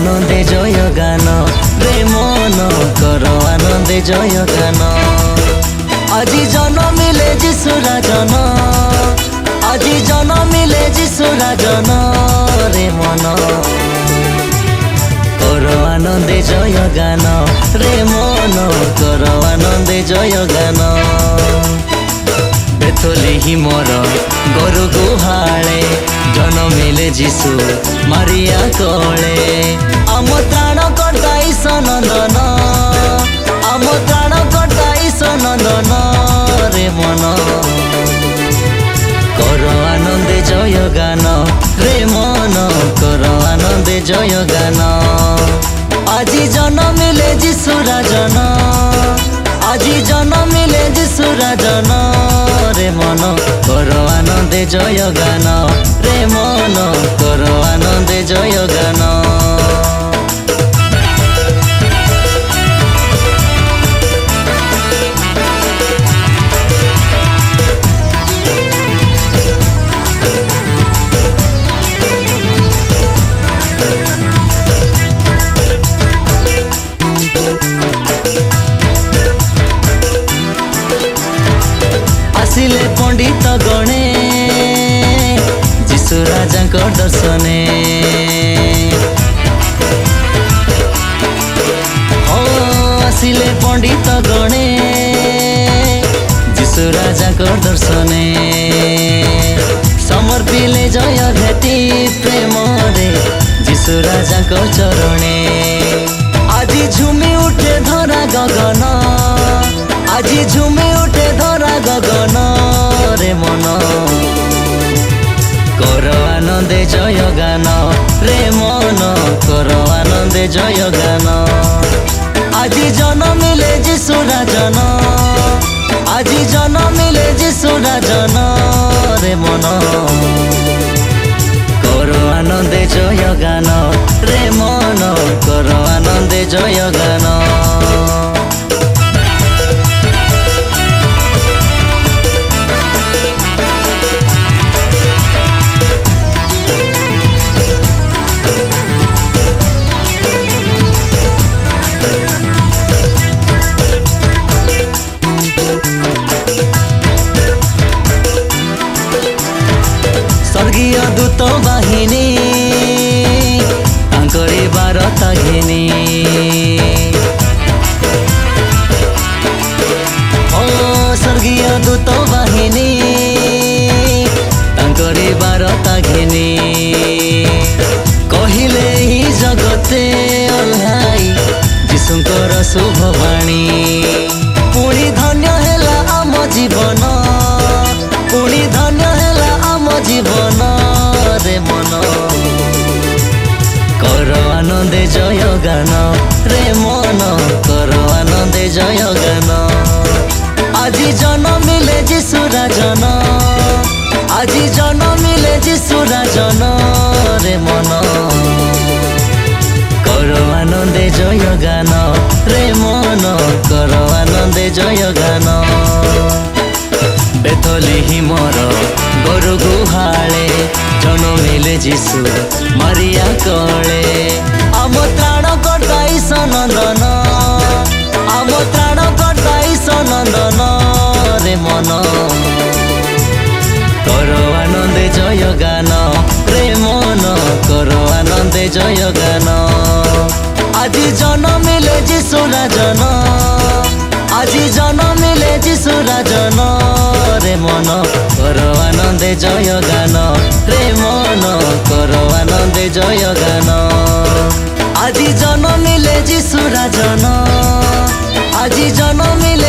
आनंदे जय गान रे मन कर आनंदे जय गान। আজি জন্মিলে যিশু রাজন, আজি জন্মিলে যিশু রাজন রে মন কর আনন্দে জয় গান রে মন কর আনন্দে জয় গান। বেথলেহি মোর গরু গুহালে জন্মিলে যিশু মারিয়া কলে। আম ত্রাণ কর্তা ঈশ নন্দন, আম ত্রাণ কর্তা ঈশ নন্দন রে মন কর আনন্দে জয় গান রে মন কর আনন্দে জয় গান। আজি জন্মিলে যিশু রাজন, আজি জন্মিলে যিশু রাজন রে মন কর আনন্দে জয় গান রে মন কর আনন্দে জয় গান। आसिले पंडित गणे যিশু রাজাঙ্ক দর্শনে। ও আসিলে पंडित गणे যিশু রাজাঙ্ক দর্শনে। समर्पिले जय भेटी प्रेमरे যিশু রাজাঙ্ক চরণে। আজি ঝুমি উঠে ধরা গগন, আজি ঝুমি উঠে ধরা গগন রে মন কর আনন্দে জয় গান রে মন কর আনন্দে জয় গান। আজি জন্মিলে যিশু রাজন, আজি জন্মিলে যিশু রাজন রে মন কর আনন্দে জয় গান রে মন কর আনন্দে জয় গান। स्वर्गीय दूत बाहिनी तांकरी बारता घिनी। ओ स्वर्गीय दूत बाहिनी तांकरी बारता घिनी। कहिले ही जगते ओह्लाई যিশুଙ୍କର शुभवाणी। पुणी धन्य हेला आम जीवन, पुणी धन्य हेला आम जीवन रे मन कर आनंदे जय गान रे मन कर आनंदे जय गान। আজি জন্মিলে যিশু রাজন, আজি জন্মিলে যিশু রাজন রে মন কর আনন্দে জয় গান রে মন কর আনন্দে জয় গান। বেথলেহি মোর গরু গুহালে জন্মিলে যিশু মারিয়া কলে। আম ত্রাণ কর্তা ঈশ নন্দন, আম ত্রাণ কর্তা ঈশ নন্দন রে মন কর আনন্দে জয় গান রে মন কর আনন্দে জয় গান। আজি জন্মিলে যিশু রাজন, আজি জন্মিলে যিশু রাজন রে মন কর আনন্দে জয় গান রে মন কর আনন্দে জয় গান। আজি জন্মিলে যিশু রাজন, আজি জন্মিলে